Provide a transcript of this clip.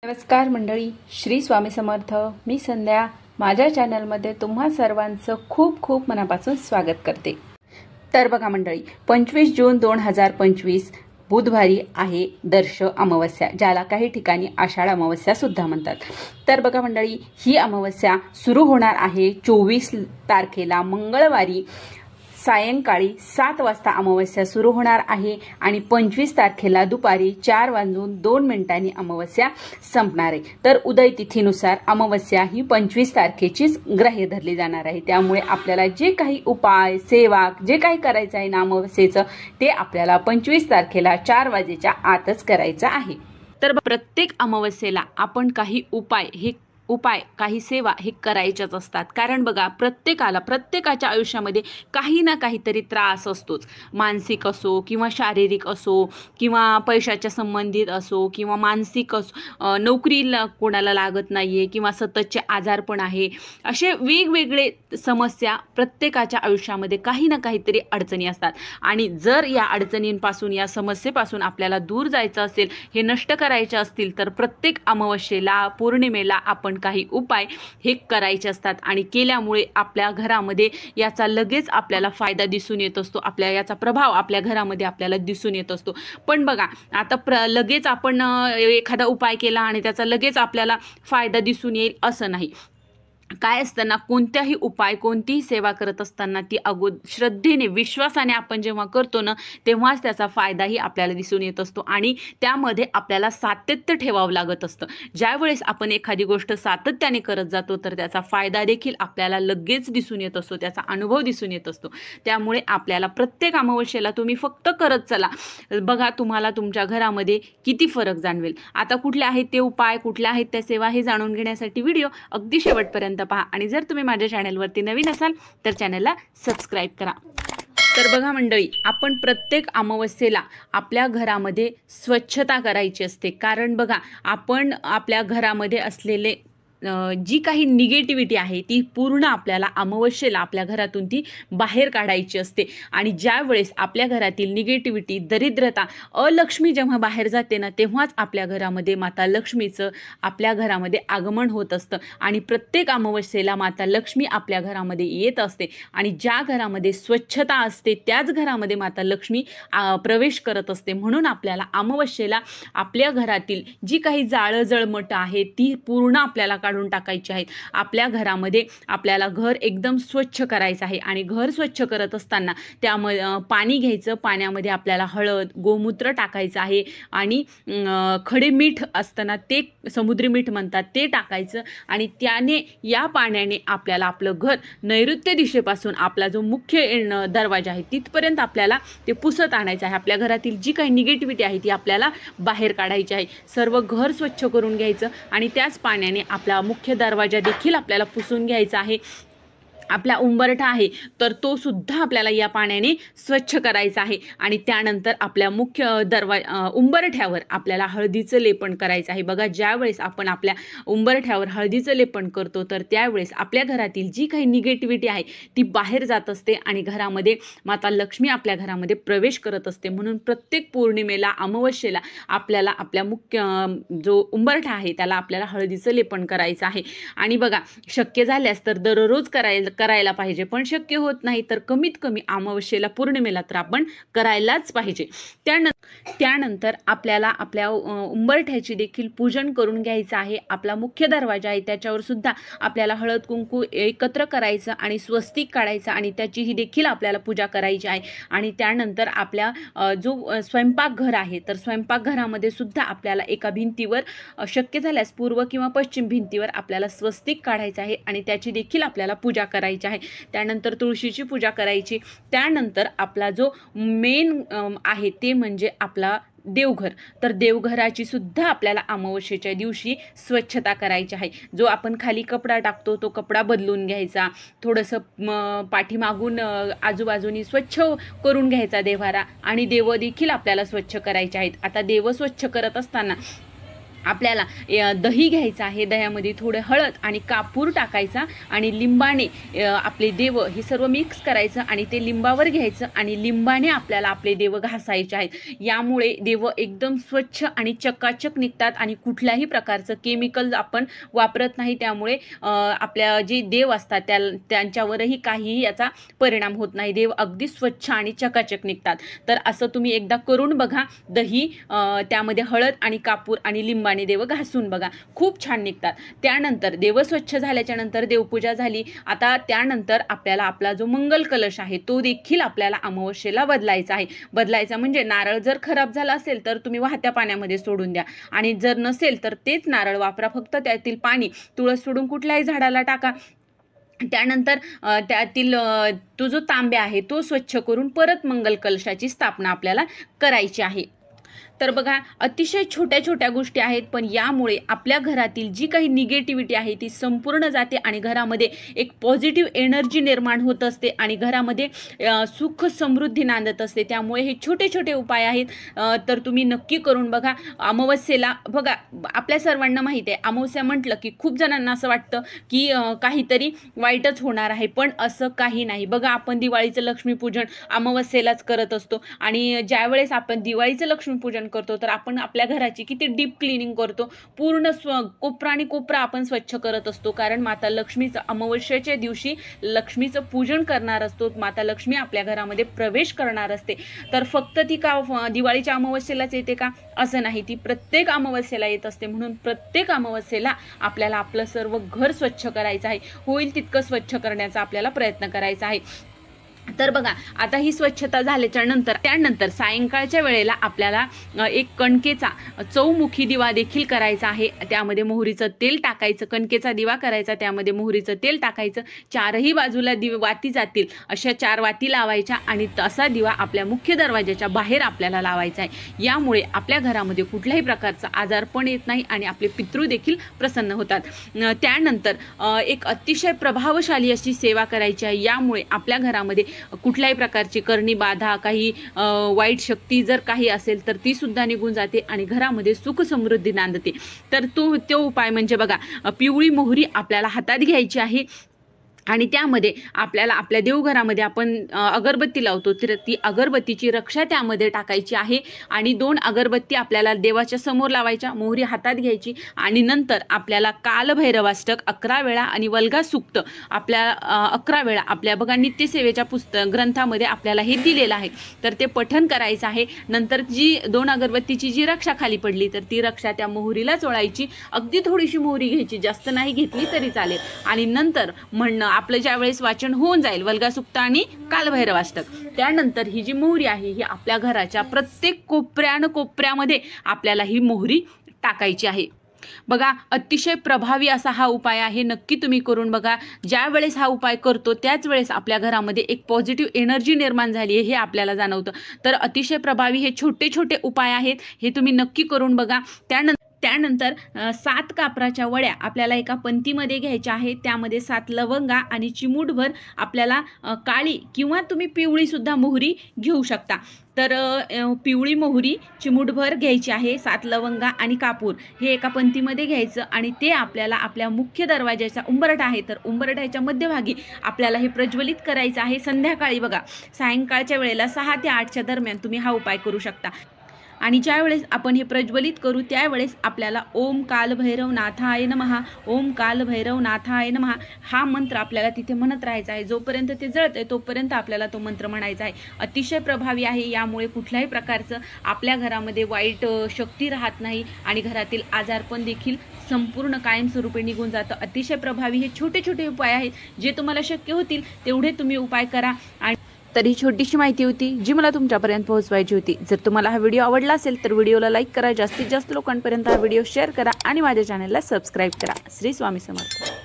नमस्कार मंडळी, श्री स्वामी समर्थ. मी संध्या माझ्या चॅनलमध्ये तुम्हा सर्वांचं खूप खूप मनापासून स्वागत करते. तर बघा मंडळी, 25 जून 2025 बुधवारी आहे दर्श अमावस्या, ज्याला काही ठिकाणी आषाढ अमावस्या सुद्धा म्हणतात. तर बघा मंडळी, ही अमावस्या सुरू होणार आहे 24 तारखेला मंगळवारी सायंकाळी 7 वाजता अमावस्या सुरू होणार आहे आणि 25 तारखेला दुपारी 4:02 अमावस्या संपणार आहे. तर उदय तिथीनुसार अमावस्या ही 25 तारखेचीच ग्राह्य धरली जाणार आहे. त्यामुळे आपल्याला जे काही उपाय सेवा जे काही करायचं आहे ना अमावस्येचं, ते आपल्याला 25 तारखेला 4 वाजेच्या आतच करायचं आहे. तर प्रत्येक अमावस्येला आपण काही उपाय काही सेवा हे करायच्याच असतात. कारण बघा, प्रत्येकाच्या आयुष्यामध्ये काही ना काहीतरी त्रास असतोच. मानसिक असो किंवा शारीरिक असो किंवा पैशाच्या संबंधित असो किंवा मानसिक असो, नोकरीला कोणाला लागत नाहीये किंवा सततचे आजारपण आहे. असे वेगवेगळे समस्या प्रत्येकाच्या आयुष्यामध्ये काही ना काहीतरी अडचणी असतात. आणि जर या अडचणींपासून या समस्येपासून आपल्याला दूर जायचं असेल, हे नष्ट करायचे असतील, तर प्रत्येक अमावस्येला पौर्णिमेला आपण काही उपाय हे करायचे असतात. आणि केल्यामुळे आपल्या घरामध्ये याचा लगेच आपल्याला फायदा दिसून येत असतो. याचा प्रभाव आपल्या घरामध्ये आपल्याला दिसून येत असतो. पण बघा, आता लगेच आपण एखादा उपाय केला आणि त्याचा लगेच आपल्याला फायदा दिसून येईल असं नाही. काय असतं ना, कोणत्याही उपाय कोणतीही सेवा करत असताना ती श्रद्धेने विश्वासाने आपण जेव्हा करतो ना, तेव्हाच त्याचा फायदाही आपल्याला दिसून येत असतो. आणि त्यामध्ये आपल्याला सातत्य ठेवावं लागत असतं. ज्यावेळेस आपण एखादी गोष्ट सातत्याने करत जातो, तर त्याचा फायदा देखील आपल्याला लगेच दिसून येत असतो, त्याचा अनुभव दिसून येत असतो. त्यामुळे आपल्याला प्रत्येक अमावस्येला तुम्ही फक्त करत चला, बघा तुम्हाला तुमच्या घरामध्ये किती फरक जाणवेल. आता कुठले आहेत ते उपाय, कुठल्या आहेत त्या सेवा, हे जाणून घेण्यासाठी व्हिडिओ अगदी शेवटपर्यंत पहा. आणि जर तुम्ही माझ्या चॅनलवरती नवीन असाल तर चॅनलला सबस्क्राईब करा. तर बघा मंडळी, आपण प्रत्येक अमावस्येला आपल्या घरामध्ये स्वच्छता करायची असते. कारण बघा, आपण आपल्या घरामध्ये असलेले जी काही निगेटिव्हिटी आहे ती पूर्ण आपल्याला अमावस्येला आपल्या घरातून ती बाहेर काढायची असते. आणि ज्या वेळेस आपल्या घरातील निगेटिव्हिटी, दरिद्रता, अलक्ष्मी जेव्हा बाहेर जाते ना, तेव्हाच आपल्या घरामध्ये माता लक्ष्मीचं आपल्या घरामध्ये आगमन होत असतं. आणि प्रत्येक अमावस्येला माता लक्ष्मी आपल्या घरामध्ये येत असते. आणि ज्या घरामध्ये स्वच्छता असते त्याच घरामध्ये माता लक्ष्मी प्रवेश करत असते. म्हणून आपल्याला अमावस्येला आपल्या घरातील जी काही जाळं जळमट आहे ती पूर्ण आपल्याला काढून टाकायची आहेत. आपल्या घरामध्ये आपल्याला घर एकदम स्वच्छ करायचं आहे. आणि घर स्वच्छ करत असताना त्यामध्ये पाणी घ्यायचं, पाण्यामध्ये आपल्याला हळद, गोमूत्र टाकायचं आहे. आणि खडे मीठ असताना ते समुद्री मीठ म्हणतात ते टाकायचं. आणि त्याने या पाण्याने आपल्याला आपलं घर नैऋत्य दिशेपासून आपला जो मुख्य दरवाजा आहे तिथपर्यंत आपल्याला ते पुसत आणायचं आहे. आपल्या घरातील जी काही निगेटिव्हिटी आहे ती आपल्याला बाहेर काढायची आहे. सर्व घर स्वच्छ करून घ्यायचं आणि त्याच पाण्याने आपला मुख्य दरवाजा देखील आपल्याला पुसून घ्यायचा आहे. आपला उंबरठा आहे तर तो सुद्धा आपल्याला या पाण्याने स्वच्छ करायचा आहे. आणि त्यानंतर आपल्या मुख्य उंबरठ्यावर आपल्याला हळदीचं लेपन करायचं आहे. बघा, ज्यावेळेस आपण आपल्या उंबरठ्यावर हळदीचं लेपन करतो तर त्यावेळेस आपल्या घरातील जी काही निगेटिव्हिटी आहे ती बाहेर जात असते आणि घरामध्ये माता लक्ष्मी आपल्या घरामध्ये प्रवेश करत असते. म्हणून प्रत्येक पौर्णिमेला, अमावस्येला आपल्याला आपल्या मुख्य जो उंबरठा आहे त्याला आपल्याला हळदीचं लेपन करायचं आहे. आणि बघा, शक्य झाल्यास तर दररोज करायला पाहिजे, पण शक्य होत नाही तर कमीत कमी अमावस्येला, पौर्णिमेला तर आपण करायलाच पाहिजे. त्यानंतर आपल्याला आपल्या उंबरठ्याची देखील पूजन करून घ्यायचं आहे. आपला मुख्य दरवाजा आहे त्याच्यावर सुद्धा आपल्याला हळद कुंकू एकत्र करायचं आणि स्वस्तिक काढायचं आणि त्याचीही देखील आपल्याला पूजा करायची आहे. आणि त्यानंतर आपल्या जो स्वयंपाकघर आहे तर स्वयंपाकघरामध्ये सुद्धा आपल्याला एका भिंतीवर, शक्य झाल्यास पूर्व किंवा पश्चिम भिंतीवर आपल्याला स्वस्तिक काढायचं आहे आणि त्याची देखील आपल्याला पूजा करायची आहे. त्यानंतर तुळशीची पूजा करायची. त्यानंतर आपला जो मेन आहे ते म्हणजे आपला देवघर. तर देवघराची सुद्धा आपल्याला अमावस्येच्या दिवशी स्वच्छता करायची आहे. जो आपण खाली कपडा टाकतो तो कपडा बदलून घ्यायचा, थोडंसं पाठीमागून आजूबाजूनी स्वच्छ करून घ्यायचा देव्हारा. आणि देव देखील आपल्याला स्वच्छ करायचे आहेत. आता देव स्वच्छ करत असताना आपल्याला दही घ्यायचं आहे, दह्यामध्ये थोडं हळद आणि कापूर टाकायचा आणि लिंबाने आपले देव हे सर्व मिक्स करायचं आणि ते लिंबावर घ्यायचं आणि लिंबाने आपल्याला आपले देव घासायचे आहेत। यामुळे देव एकदम स्वच्छ आणि चकाचक निघतात आणि कुठल्याही प्रकारचं केमिकल आपण वापरत नाही, त्यामुळे आपल्या जे देव असतात त्यांच्यावरही काहीही याचा परिणाम होत नाही, देव अगदी स्वच्छ आणि चकाचक निघतात। तर असं तुम्ही एकदा करून बघा, दही त्यामध्ये हळद आणि कापूर आणि लिंबाने देव घासून बघा, खूप छान निघतात। त्यानंतर देव स्वच्छ झाल्याच्या नंतर देवपूजा झाली, आता त्यानंतर आपल्याला आपला जो मंगल कलश आहे तो देखील आपल्याला अमावस्येला बदलायचा आहे। बदलायचा म्हणजे नारळ जर खराब झाला असेल तर तुम्ही वाहत्या पाण्यामध्ये सोडून द्या आणि जर नसेल तर तेच नारळ वापरा, फक्त त्यातील पाणी तुळस सोडून कुठल्याही झाडाला टाका। त्यानंतर त्यातील तो जो तांब्या आहे तो स्वच्छ करून परत मंगल कलशाची स्थापना आपल्याला करायची आहे। तर बघा, अतिशय छोट्या छोट्या गोष्टी आहेत, पण यामुळे आपल्या घरातील जी काही निगेटिव्हिटी आहे ती संपूर्ण जाते आणि घरामध्ये एक पॉझिटिव्ह एनर्जी निर्माण होत असते आणि घरामध्ये सुख समृद्धी नांदत असते। त्यामुळे हे छोटे छोटे उपाय आहेत, तर तुम्ही नक्की करून बघा। अमावस्येला बघा, आपल्या सर्वांना माहिती आहे अमावस्या म्हटलं की खूप जणांना असं वाटतं की काहीतरी वाईटच होणार आहे, पण असं काही नाही। बघा, आपण दिवाळीचं लक्ष्मीपूजन अमावस्येलाच करत असतो आणि ज्यावेळेस आपण दिवाळीचं लक्ष्मीपूजन करतो तर आपण आपल्या घराची किती डीप क्लिनिंग करतो, पूर्ण कोपरा आणि कोपरा आपण स्वच्छ करत असतो, कारण माता लक्ष्मीचं अमावस्येच्या दिवशी लक्ष्मीचं पूजन करणार असतो, माता लक्ष्मी आपल्या घरामध्ये प्रवेश करणार असते। तर फक्त ती का दिवाळीच्या अमावस्येलाच येते का, असं नाही, ती प्रत्येक अमावस्येला येत असते। म्हणून प्रत्येक अमावस्येला आपल्याला आपलं सर्व घर स्वच्छ करायचं आहे, होईल तितकं स्वच्छ करण्याचा आपल्याला प्रयत्न करायचा आहे। तर बघा, आता ही स्वच्छता झाल्याच्या नंतर त्यानंतर सायंकाळच्या वेळेला आपल्याला एक कणकेचा चौमुखी दिवा देखील करायचा आहे। त्यामध्ये मोहरीचं तेल टाकायचं, कणकेचा दिवा करायचा, त्यामध्ये मोहरीचं तेल टाकायचं, चारही बाजूला वाती जातील अशा 4 वाती लावायच्या आणि तसा दिवा आपल्या मुख्य दरवाजाच्या बाहेर आपल्याला लावायचा आहे। यामुळे आपल्या घरामध्ये कुठल्याही प्रकारचा आजारपण येत नाही आणि आपले पितृ देखील प्रसन्न होतात। त्यानंतर एक अतिशय प्रभावशाली अशी सेवा करायची आहे, यामुळे आपल्या घरामध्ये कुठल्याही प्रकारची करणी बाधा, काही वाईट शक्ती जर काही असेल तर ती सुद्धा निघून जाते आणि घरामध्ये सुख समृद्धी नांदते। तर तो उपाय म्हणजे बघा, पिवळी मोहरी आपल्याला हातात घ्यायची आहे आणि त्यामध्ये आपल्याला आपल्या देवघरामध्ये आपण अगरबत्ती लावतो, तर ती अगरबत्तीची रक्षा त्यामध्ये टाकायची आहे आणि 2 अगरबत्ती आपल्याला देवाच्या समोर लावायच्या, मोहरी हातात घ्यायची आणि नंतर आपल्याला कालभैरवाष्टक 11 वेळा आणि वल्गा सूक्त आपल्या 11 वेळा आपल्या बघा नित्यसेवेच्या ग्रंथामध्ये आपल्याला हे दिलेलं आहे, तर ते पठण करायचं आहे। नंतर जी 2 अगरबत्तीची जी रक्षा खाली पडली तर ती रक्षा त्या मोहरीला चोळायची, अगदी थोडीशी मोहरी घ्यायची, जास्त नाही घेतली तरी चालेल आणि नंतर म्हणणं आपलं ज्यावेळेस वाचन होऊन जाईल वल्गा सूक्त आणि कालभैरवाष्टक, त्यानंतर ही जी मोहरी आहे ही आपल्या घराच्या प्रत्येक कोपऱ्यामध्ये आपल्याला ही मोहरी टाकायची आहे। बघा, अतिशय प्रभावी असा हा उपाय आहे, नक्की तुम्ही करून बघा। ज्या वेळेस हा उपाय करतो त्याच वेळेस आपल्या घरामध्ये एक पॉझिटिव्ह एनर्जी निर्माण झाली आहे हे आपल्याला जाणवतं। तर अतिशय प्रभावी हे छोटे छोटे उपाय आहेत, हे तुम्ही नक्की करून बघा। त्यानंतर 7 कापराच्या वड्या आपल्याला एका पंतीमध्ये घ्यायच्या आहेत, त्यामध्ये 7 लवंगा आणि चिमूटभर आपल्याला काळी किंवा तुम्ही पिवळी सुद्धा मोहरी घेऊ शकता। तर पिवळी मोहरी चिमूटभर घ्यायची आहे, 7 लवंगा आणि कापूर हे एका पंतीमध्ये घ्यायचं आणि ते आपल्याला आपल्या मुख्य दरवाजाचा उंबरठा आहे तर उंबरठ्याच्या मध्यभागी आपल्याला हे प्रज्वलित करायचं आहे। संध्याकाळी बघा, सायंकाळच्या वेळेला 6 ते 8च्या दरम्यान तुम्ही हा उपाय करू शकता आणि ज्यावेळेस आपण हे प्रज्वलित करू त्यावेळेस आपल्याला ओम कालभैरवनाथाय नमः, ओम कालभैरवनाथाय नमः हा मंत्र आपल्याला तिथे म्हणत राहायचा आहे। जोपर्यंत ते जळतंय तोपर्यंत आपल्याला तो मंत्र म्हणायचा आहे। अतिशय प्रभावी आहे, यामुळे कुठल्याही प्रकारचं आपल्या घरामध्ये वाईट शक्ती राहत नाही आणि घरातील आजारपण देखील संपूर्ण कायमस्वरूपी निघून जातं। अतिशय प्रभावी हे छोटे छोटे उपाय आहेत, जे तुम्हाला शक्य होतील तेवढे तुम्ही उपाय करा। आणि तर ही छोटीशी माहिती होती जी मला तुमच्यापर्यंत पोहोचवायची होती। जर तुम्हाला हा व्हिडिओ आवडला असेल तर व्हिडिओला लाईक करा, जास्तीत जास्त लोकांपर्यंत हा व्हिडिओ शेअर करा आणि माझ्या चॅनलला सबस्क्राईब करा। श्री स्वामी समर्थ।